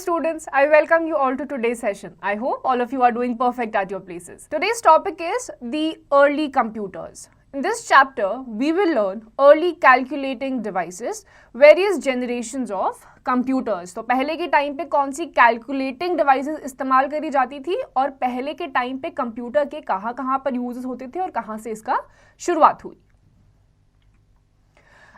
students, I welcome you all to today's session. I hope all of you are doing perfect at your places. Today's topic is the early computers. In this chapter, we will learn early calculating devices, various generations of computers. तो पहले के time पे कौन सी calculating devices इस्तेमाल करी जाती थी और पहले के टाइम पे कंप्यूटर के कहाँ पर यूजेस होते थे और कहाँ से इसका शुरुआत हुई.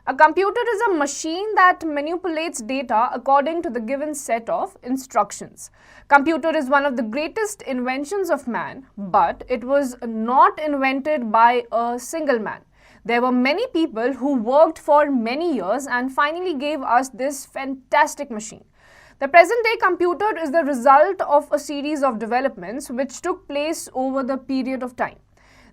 A computer is a machine that manipulates data according to the given set of instructions. Computer is one of the greatest inventions of man, but it was not invented by a single man. There were many people who worked for many years and finally gave us this fantastic machine. The present-day computer is the result of a series of developments which took place over the period of time.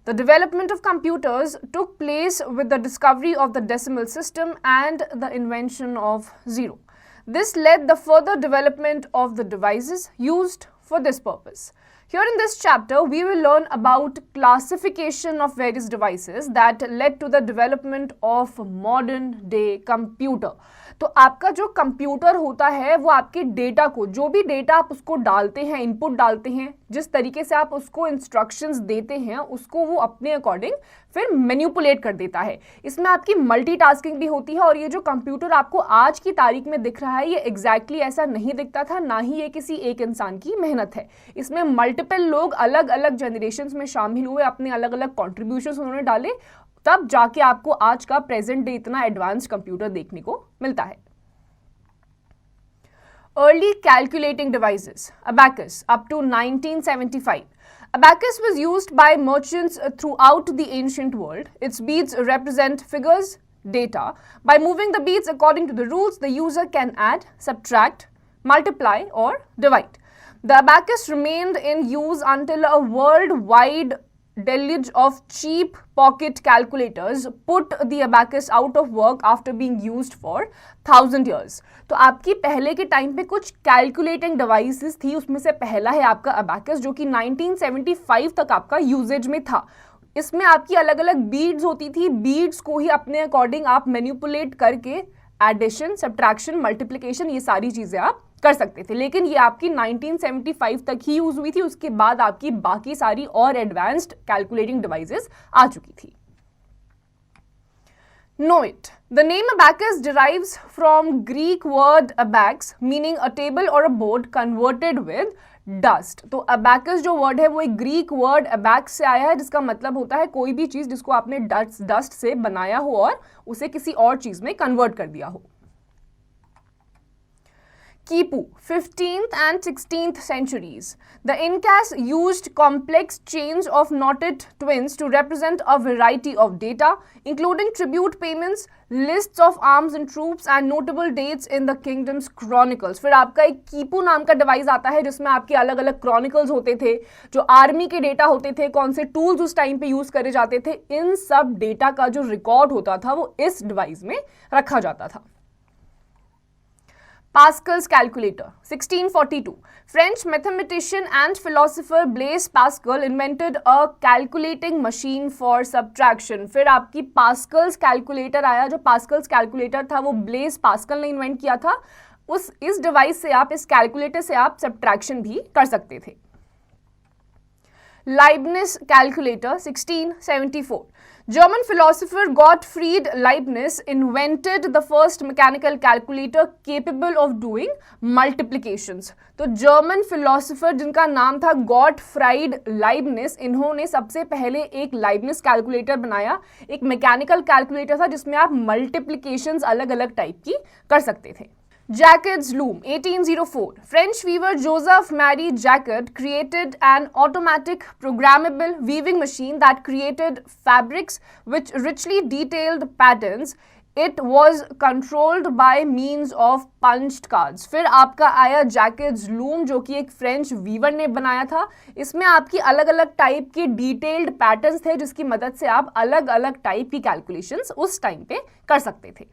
The development of computers took place with the discovery of the decimal system and the invention of zero. This led the further development of the devices used for this purpose. Here in this chapter, we will learn about classification of various devices that led to the development of modern day computer. तो आपका जो computer होता है वो आपके data को, जो भी डेटा आप उसको डालते हैं, इनपुट डालते हैं, जिस तरीके से आप उसको इंस्ट्रक्शंस देते हैं, उसको वो अपने अकॉर्डिंग फिर मैनिपुलेट कर देता है. इसमें आपकी मल्टीटास्किंग भी होती है और ये जो कंप्यूटर आपको आज की तारीख में दिख रहा है ये एग्जैक्टली ऐसा नहीं दिखता था, ना ही ये किसी एक इंसान की मेहनत है. इसमें मल्टीपल लोग अलग अलग जनरेशन्स में शामिल हुए, अपने अलग अलग कॉन्ट्रीब्यूशंस उन्होंने डाले, तब जाके आपको आज का प्रेजेंट डे इतना एडवांस कंप्यूटर देखने को मिलता है. Early calculating devices, abacus, up to 1975. Abacus was used by merchants throughout the ancient world. Its beads represent figures, data. By moving the beads according to the rules, the user can add, subtract, multiply or divide. The abacus remained in use until a worldwide deluge of cheap pocket calculators put the abacus out of work after being used for 1000 years. तो आपकी पहले के time पे कुछ calculating devices थी, उसमें से पहला है आपका अबैकस जो कि 1975 तक आपका यूजेज में था. इसमें आपकी अलग अलग बीड्स होती थी, बीड्स को ही अपने अकॉर्डिंग आप मैनिपुलेट करके एडिशन, सब्ट्रैक्शन, मल्टीप्लिकेशन ये सारी चीजें आप कर सकते थे. लेकिन ये आपकी 1975 तक ही यूज हुई थी, उसके बाद आपकी बाकी सारी और एडवांस्ड कैलकुलेटिंग डिवाइसेस आ चुकी थी. Know it. The name abacus derives from Greek word abax, meaning a table or a board converted with dust. तो abacus जो वर्ड है वो एक ग्रीक वर्ड abax से आया है, जिसका मतलब होता है कोई भी चीज जिसको आपने डस्ट से बनाया हो और उसे किसी और चीज में कन्वर्ट कर दिया हो. Kipu, 15th and 16th centuries. The Incas used complex chains of knotted twins to represent a variety of data, including tribute payments, lists of arms and troops, and notable dates in the kingdom's chronicles. फिर आपका एक कीपू नाम का device आता है जिसमें आपके अलग अलग क्रॉनिकल्स होते थे, जो आर्मी के डेटा होते थे, कौन से टूल्स उस टाइम पे यूज करे जाते थे, इन सब डेटा का जो रिकॉर्ड होता था वो इस डिवाइस में रखा जाता था. Pascal's calculator, 1642. French mathematician and philosopher Blaise Pascal invented a calculating machine for subtraction. फिर आपकी Pascal's calculator आया, जो Pascal's calculator था वो Blaise Pascal ने इन्वेंट किया था. इस डिवाइस से आप, इस कैलकुलेटर से आप सब्ट्रैक्शन भी कर सकते थे. Leibniz calculator, 1674. German philosopher Gottfried Leibniz invented the first mechanical calculator capable of doing multiplications. तो जर्मन फिलोसोफर जिनका नाम था गॉटफ्राइड लाइबनिस, इन्होंने सबसे पहले एक लाइबनिस कैलकुलेटर बनाया. एक मैकेनिकल कैलकुलेटर था जिसमें आप मल्टीप्लिकेशंस अलग अलग टाइप की कर सकते थे. Jacquard's loom, 1804. French weaver Joseph Marie Jacquard created an automatic programmable weaving machine that created fabrics with richly detailed patterns. It was controlled by means of punched cards. फिर आपका आया Jacquard's loom जो कि एक फ्रेंच वीवर ने बनाया था. इसमें आपकी अलग अलग टाइप के डिटेल्ड पैटर्न्स थे जिसकी मदद से आप अलग अलग टाइप की कैलकुलेशंस उस टाइम पे कर सकते थे.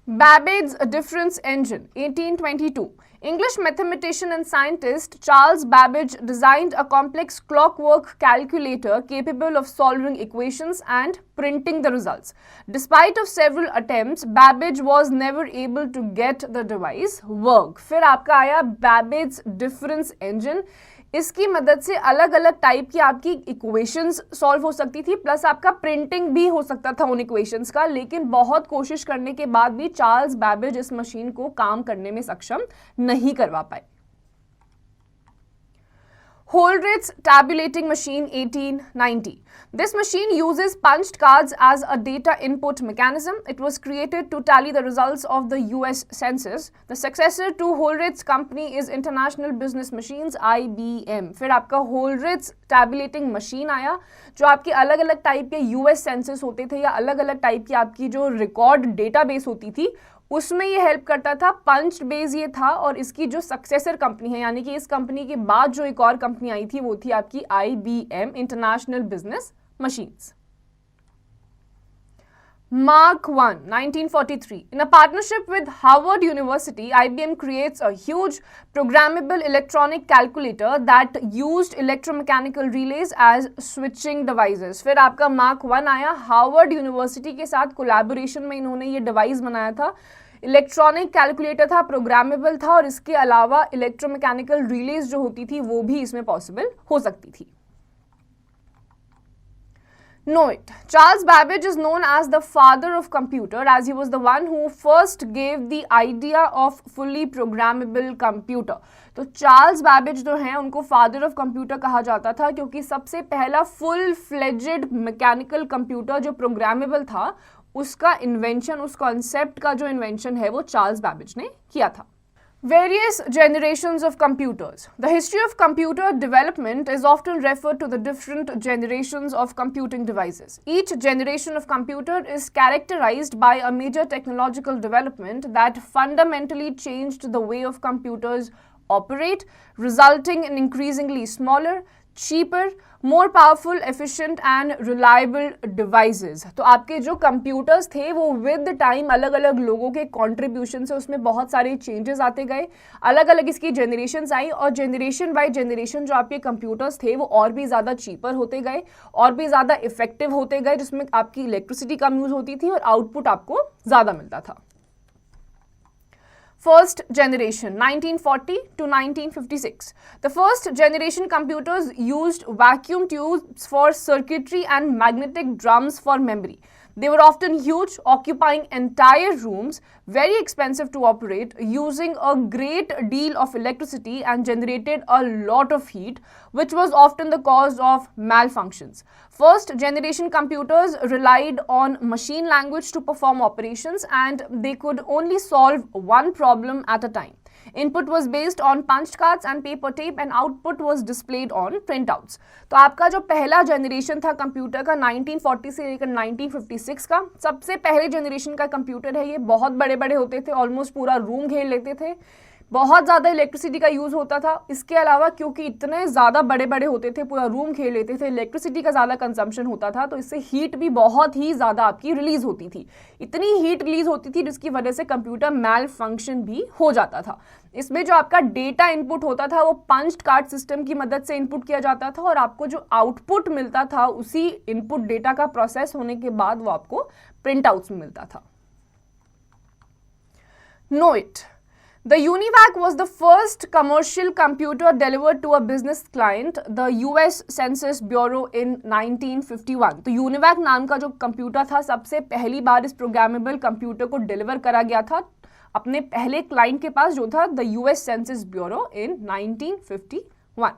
Babbage's difference engine, 1822. English mathematician and scientist Charles Babbage designed a complex clockwork calculator capable of solving equations and printing the results. Despite of several attempts, Babbage was never able to get the device work. फिर आपका आया Babbage's difference engine. इसकी मदद से अलग अलग type की आपकी इक्वेशंस सॉल्व हो सकती थी, प्लस आपका प्रिंटिंग भी हो सकता था उन इक्वेशंस का, लेकिन बहुत कोशिश करने के बाद भी चार्ल्स बैबेज इस मशीन को काम करने में सक्षम नहीं करवा पाए। Holdridge's tabulating machine, 1890. This machine uses punched cards as a data input mechanism. It was created to tally the results of the US Census. The successor to Holdridge's company is International Business Machines, IBM. फिर आपका Holdridge's tabulating machine आया, जो आपके अलग अलग type के US Census होते थे या अलग अलग टाइप की आपकी जो रिकॉर्ड डेटाबेस होती थी उसमें ये हेल्प करता था। पंच्ड बेस ये था, और इसकी जो सक्सेसर कंपनी है यानी कि इस कंपनी के बाद जो एक और कंपनी आई थी वो थी आपकी IBM, international business machines. Mark I, 1943. In a partnership with Harvard University, IBM creates a huge programmable electronic calculator that used electromechanical relays as switching devices. फिर आपका Mark I आया, हार्वर्ड यूनिवर्सिटी के साथ collaboration में इन्होंने ये device बनाया था। इलेक्ट्रॉनिक कैलकुलेटर था, प्रोग्रामेबल था, और इसके अलावा इलेक्ट्रोमैकेनिकल रिलेज जो होती थी वो भी इसमें पॉसिबल हो सकती थी। Know it. Charles Babbage is known as the father of computer as he was the one who first gave the idea of fully programmable computer. तो चार्ल्स बैबेज जो हैं उनको फादर ऑफ कंप्यूटर कहा जाता था, क्योंकि सबसे पहला फुल फ्लेजेड मैकेनिकल कंप्यूटर जो प्रोग्रामेबल था उसका इन्वेंशन, उस कॉन्सेप्ट का जो इन्वेंशन है वो चार्ल्स बैबेज ने किया था। Various generations of computers. The history of computer development is often referred to the different generations of computing devices. Each generation of computer is characterized by a major technological development that fundamentally changed the way of computers operate, resulting in increasingly smaller, cheaper, more powerful, efficient and reliable devices. तो आपके जो computers थे वो with time अलग अलग लोगों के contribution से उसमें बहुत सारे चेंजेस आते गए, अलग अलग इसकी जनरेशन्स आई, और जनरेशन बाय जनरेशन जो आपके कंप्यूटर्स थे वो और भी ज़्यादा चीपर होते गए, और भी ज़्यादा इफेक्टिव होते गए, जिसमें आपकी इलेक्ट्रिसिटी कम यूज़ होती थी और आउटपुट आपको ज़्यादा मिलता था। First generation, 1940 to 1956. The first generation computers used vacuum tubes for circuitry and magnetic drums for memory. They were often huge, occupying entire rooms, very expensive to operate, using a great deal of electricity and generated a lot of heat, which was often the cause of malfunctions. First generation computers relied on machine language to perform operations, and they could only solve one problem at a time. Input was based on punched cards and paper tape and output was displayed on printouts. तो आपका जो पहला generation था computer का 1940 से लेकर 1956 का, सबसे पहले जनरेशन का कंप्यूटर है ये, बहुत बड़े बड़े होते थे, ऑलमोस्ट पूरा रूम घेर लेते थे, बहुत ज़्यादा इलेक्ट्रिसिटी का यूज़ होता था। इसके अलावा क्योंकि इतने ज़्यादा बड़े बड़े होते थे, पूरा रूम घेर लेते थे, इलेक्ट्रिसिटी का ज़्यादा कंजम्पशन होता था, तो इससे हीट भी बहुत ही ज़्यादा आपकी रिलीज़ होती थी। इतनी हीट रिलीज़ होती थी जिसकी वजह से कंप्यूटर मैल फंक्शन भी हो जाता था। इसमें जो आपका डेटा इनपुट होता था वो पंच्ड कार्ड सिस्टम की मदद से इनपुट किया जाता था, और आपको जो आउटपुट मिलता था उसी इनपुट डेटा का प्रोसेस होने के बाद वो आपको प्रिंट आउट्स में मिलता था। Know it. The UNIVAC was the first commercial computer delivered to a business client, the US Census Bureau in 1951. तो UNIVAC नाम का जो कंप्यूटर था सबसे पहली बार इस प्रोग्रामेबल कंप्यूटर को डिलीवर करा गया था अपने पहले क्लाइंट के पास, जो था the US Census Bureau in 1951.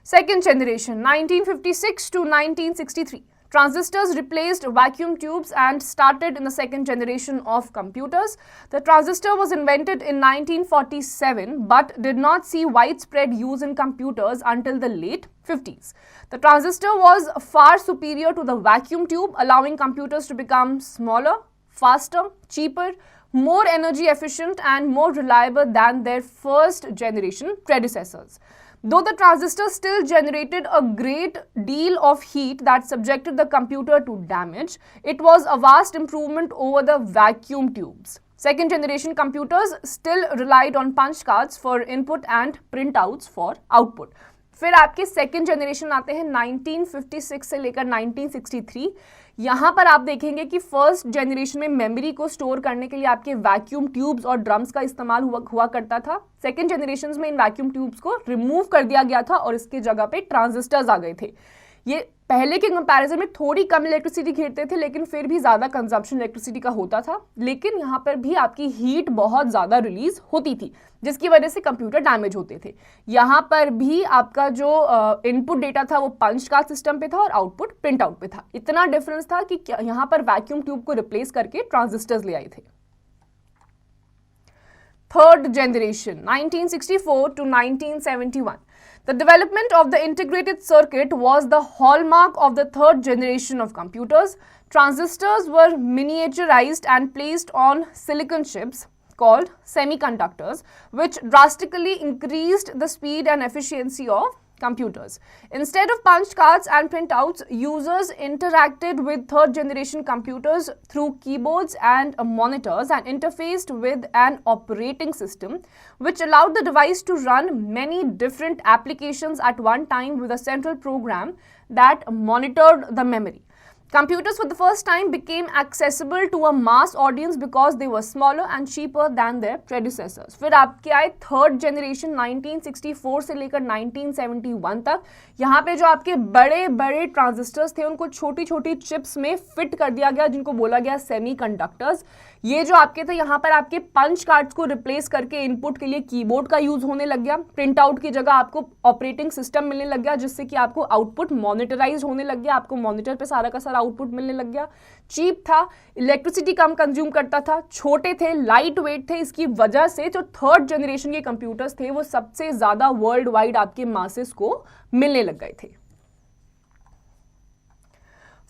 Second generation, 1956 to 1963. Transistors replaced vacuum tubes and started in the second generation of computers. The transistor was invented in 1947 but did not see widespread use in computers until the late 50s. The transistor was far superior to the vacuum tube, allowing computers to become smaller, faster, cheaper, more energy efficient and more reliable than their first generation predecessors. Though the transistor still generated a great deal of heat that subjected the computer to damage, it was a vast improvement over the vacuum tubes. Second generation computers still relied on punch cards for input and printouts for output. फिर आपके second generation आते हैं 1956 से लेकर 1963। यहाँ पर आप देखेंगे कि फर्स्ट जनरेशन में मेमोरी को स्टोर करने के लिए आपके वैक्यूम ट्यूब्स और ड्रम्स का इस्तेमाल हुआ करता था। सेकेंड जनरेशन में इन वैक्यूम ट्यूब्स को रिमूव कर दिया गया था और इसके जगह पे ट्रांजिस्टर्स आ गए थे। ये पहले के कंपैरिजन में थोड़ी कम इलेक्ट्रिसिटी घेरते थे, लेकिन फिर भी ज़्यादा कंजम्पशन इलेक्ट्रिसिटी का होता था। लेकिन यहाँ पर भी आपकी हीट बहुत ज़्यादा रिलीज होती थी, जिसकी वजह से कंप्यूटर डैमेज होते थे। यहाँ पर भी आपका जो इनपुट डेटा था वो पंच कार्ड सिस्टम पे था और आउटपुट प्रिंट आउट पे था। इतना डिफरेंस था कि यहाँ पर वैक्यूम ट्यूब को रिप्लेस करके ट्रांजिस्टर्स ले आए थे। Third generation 1964 to 1971. The development of the integrated circuit was the hallmark of the third generation of computers. Transistors were miniaturized and placed on silicon chips called semiconductors, which drastically increased the speed and efficiency of computers. Instead of punch cards and printouts, users interacted with third generation computers through keyboards and monitors and interfaced with an operating system, which allowed the device to run many different applications at one time with a central program that monitored the memory. Computers for the first time became accessible to a mass audience because they were smaller and cheaper than their predecessors. फिर आपके आए third generation 1964 से लेकर 1971 तक। यहाँ पे जो आपके बड़े बड़े ट्रांजिस्टर्स थे उनको छोटी छोटी चिप्स में फिट कर दिया गया, जिनको बोला गया सेमीकंडक्टर्स। ये जो आपके थे यहाँ पर आपके पंच कार्ड्स को रिप्लेस करके इनपुट के लिए कीबोर्ड का यूज होने लग गया। प्रिंट आउट की जगह आपको ऑपरेटिंग सिस्टम मिलने लग गया, जिससे कि आपको आउटपुट मॉनिटराइज होने लग गया, आपको मॉनिटर पे सारा का सारा आउटपुट मिलने लग गया। चीप था, इलेक्ट्रिसिटी कम कंज्यूम करता था, छोटे थे, लाइट वेट थे। इसकी वजह से जो थर्ड जनरेशन के कंप्यूटर्स थे वो सबसे ज्यादा वर्ल्ड वाइड आपके मासेस को मिलने लग गए थे।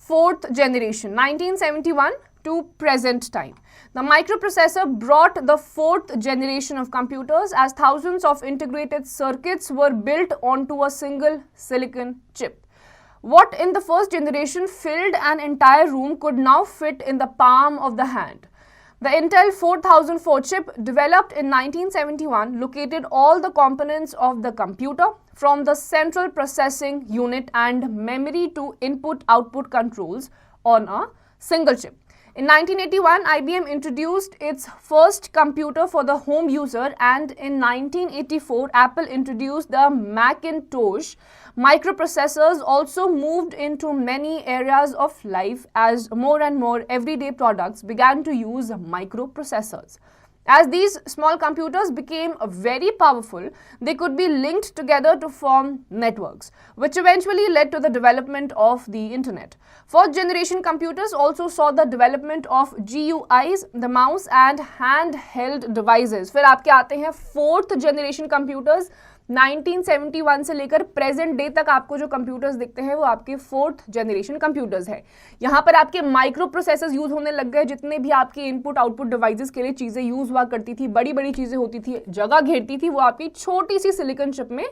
Fourth generation 1971 to present time. The microprocessor brought the fourth generation of computers as thousands of integrated circuits were built onto a single silicon chip. What in the first generation filled an entire room could now fit in the palm of the hand. The Intel 4004 chip, developed in 1971, located all the components of the computer, from the central processing unit and memory to input-output controls, on a single chip. In 1981, IBM introduced its first computer for the home user, and in 1984, Apple introduced the Macintosh. Microprocessors also moved into many areas of life as more and more everyday products began to use microprocessors. As these small computers became very powerful, they could be linked together to form networks, which eventually led to the development of the internet. Fourth generation computers also saw the development of GUIs, the mouse and handheld devices. फिर आपके आते हैं fourth generation computers। 1971 से लेकर present day तक आपको जो computers दिखते हैं वो आपके फोर्थ जनरेशन कंप्यूटर्स है। यहाँ पर आपके माइक्रो प्रोसेसर्स यूज होने लग गए। जितने भी आपके इनपुट आउटपुट डिवाइसेस के लिए चीज़ें यूज हुआ करती थी, बड़ी बड़ी चीज़ें होती थी, जगह घेरती थी, वो आपकी छोटी सी सिलिकॉन चिप में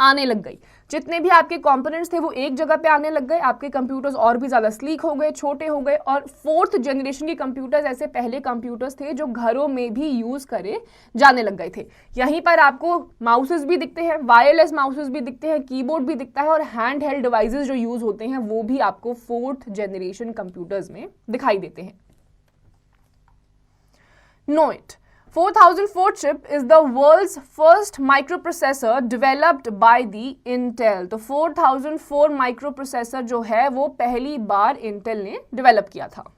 आने लग गई। जितने भी आपके कंपोनेंट्स थे वो एक जगह पे आने लग गए। आपके कंप्यूटर्स और भी ज़्यादा स्लीक हो गए, छोटे हो गए। और फोर्थ जनरेशन के कंप्यूटर्स ऐसे पहले कंप्यूटर्स थे जो घरों में भी यूज़ करे जाने लग गए थे। यहीं पर आपको माउसेस भी दिखते हैं, वायरलेस माउसेस भी दिखते हैं, कीबोर्ड भी दिखता है, और हैंड हेल्ड डिवाइसेस जो यूज़ होते हैं वो भी आपको फोर्थ जनरेशन कंप्यूटर्स में दिखाई देते हैं। No it 4004 chip is the world's first microprocessor developed by the Intel. तो 4004 microprocessor जो है वो पहली बार Intel ने develop किया था।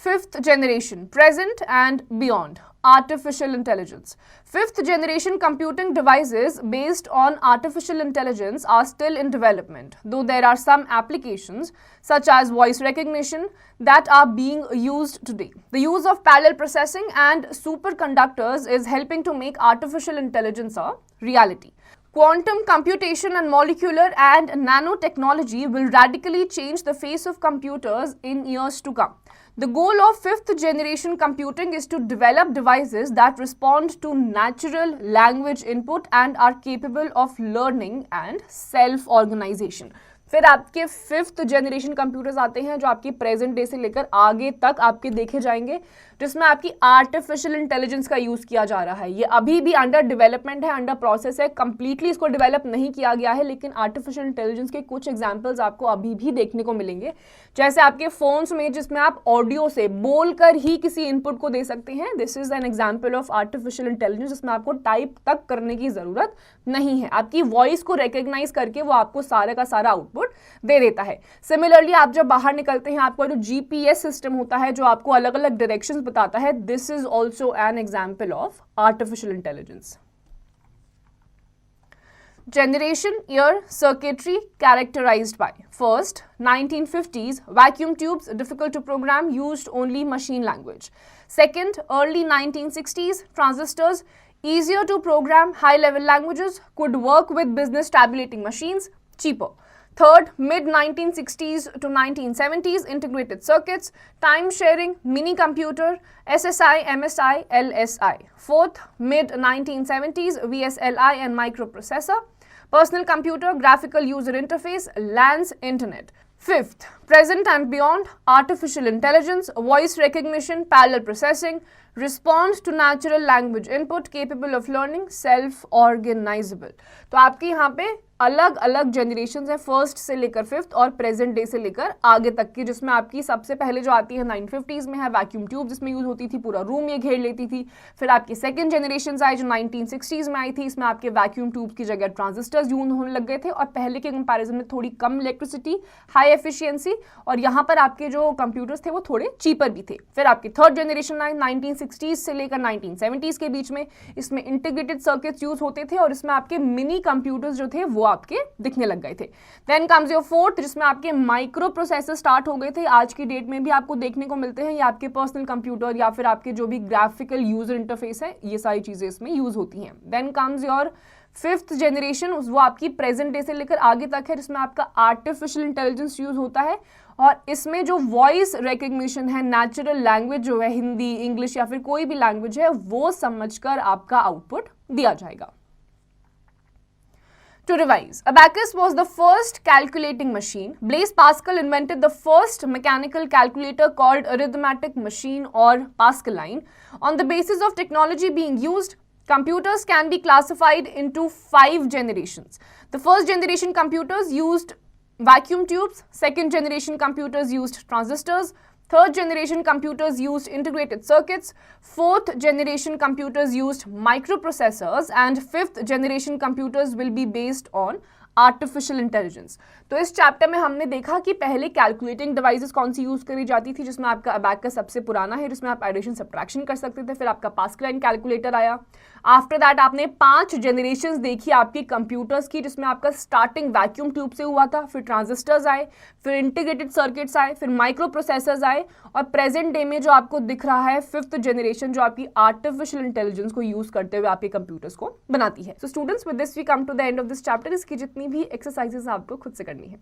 Fifth generation, present and beyond. Artificial intelligence. Fifth generation computing devices based on artificial intelligence are still in development, though there are some applications such as voice recognition that are being used today. The use of parallel processing and superconductors is helping to make artificial intelligence a reality. Quantum computation and molecular and nanotechnology will radically change the face of computers in years to come. The goal of fifth generation computing is to develop devices that respond to natural language input and are capable of learning and self-organization. फिर आपके 5th generation computers आते हैं जो आपकी present day से लेकर आगे तक आपके देखे जाएंगे, जिसमें आपकी आर्टिफिशियल इंटेलिजेंस का यूज किया जा रहा है। ये अभी भी अंडर डेवलपमेंट है, अंडर प्रोसेस है, कंप्लीटली इसको डेवलप नहीं किया गया है, लेकिन आर्टिफिशियल इंटेलिजेंस के कुछ एग्जांपल्स आपको अभी भी देखने को मिलेंगे। जैसे आपके फोन्स में जिसमें आप ऑडियो से बोलकर ही किसी इनपुट को दे सकते हैं, this is an example of artificial intelligence, जिसमें आपको टाइप तक करने की जरूरत नहीं है, आपकी वॉइस को रिकॉग्नाइज करके वो आपको सारे का सारा आउटपुट दे देता है। सिमिलरली आप जब बाहर निकलते हैं, आपका जो जीपीएस सिस्टम होता है जो आपको अलग अलग डायरेक्शंस बताता है, this is also an example of artificial intelligence. Generation year circuitry characterized by: first, 1950s, vacuum tubes, difficult to program, used only machine language. Second, early 1960s, transistors, easier to program, high level languages, could work with business tabulating machines, cheaper. Third, mid 1960s to 1970s, integrated circuits, time sharing, mini computer, SSI, MSI, LSI. Fourth, mid 1970s, VSLI and microprocessor, personal computer, graphical user interface, LANs, internet. Fifth, present and beyond, artificial intelligence, voice recognition, parallel processing, response to natural language input, capable of learning, self-organizable. तो आपके यहाँ पे अलग अलग generation है, first से लेकर 5th और प्रेजेंट डे से लेकर आगे तक की, जिसमें आपकी सबसे पहले जो आती है 1950s में है वैक्यूम ट्यूब, जिसमें यूज होती थी, पूरा रूम ये घेर लेती थी। फिर आपकी सेकंड जनरेशन आई जो 1960s में आई थी, इसमें आपके वैक्यूम ट्यूब की जगह ट्रांजिस्टर्स यूज होने लग गए थे और पहले के कंपैरिजन में थोड़ी कम इलेक्ट्रिसिटी, हाई एफिशिएंसी, और यहाँ पर आपके जो कंप्यूटर्स थे वो थोड़े चीपर भी थे। फिर आपकी थर्ड जनरेशन आई 1960s से लेकर 1970s के बीच में, इसमें इंटीग्रेटेड सर्किट्स यूज होते थे और इसमें आपके मिनी कंप्यूटर्स जो थे वो आपके दिखने लग गए थे। देन कम्स योर फोर्थ, जिसमें आपके माइक्रो प्रोसेसर स्टार्ट हो गए थे, आज की डेट में भी आपको देखने को मिलते हैं। ये आपके पर्सनल कंप्यूटर या फिर आपके जो भी ग्राफिकल यूजर इंटरफेस है, ये सारी चीजें इसमें यूज होती हैं। Then comes your 5th generation, वो आपकी प्रेजेंट डे से लेकर आगे तक है, जिसमें आपका आर्टिफिशियल इंटेलिजेंस यूज होता है और इसमें जो वॉइस रिकग्निशन है, नेचुरल लैंग्वेज जो है, हिंदी, इंग्लिश या फिर कोई भी लैंग्वेज है, वो समझकर आपका आउटपुट दिया जाएगा। To revise, abacus was the first calculating machine. Blaise Pascal invented the first mechanical calculator called arithmetic machine or Pascaline. On the basis of technology being used, computers can be classified into 5 generations. The first generation computers used vacuum tubes, second generation computers used transistors, third generation computers used integrated circuits, fourth generation computers used microprocessors, and fifth generation computers will be based on artificial intelligence. तो इस chapter में हमने देखा कि पहले calculating devices कौन सी use करी जाती थी, जिसमें आपका अबैकस सबसे पुराना है, जिसमें आप एडिशन सब्ट्रैक्शन कर सकते थे। फिर आपका पास्कलाइन कैलकुलेटर आया। आफ्टर दैट आपने 5 जनरेशंस देखी आपकी कंप्यूटर्स की, जिसमें आपका स्टार्टिंग वैक्यूम ट्यूब से हुआ था, फिर ट्रांजिस्टर्स आए, फिर इंटीग्रेटेड सर्किट्स आए, फिर माइक्रो प्रोसेसर्स आए और प्रेजेंट डे में जो आपको दिख रहा है 5th जनरेशन, जो आपकी आर्टिफिशियल इंटेलिजेंस को यूज करते हुए आपके कंप्यूटर्स को बनाती है। So students, with this we come to the end of this chapter. इसकी जितनी भी एक्सरसाइजेस आपको खुद से करनी है।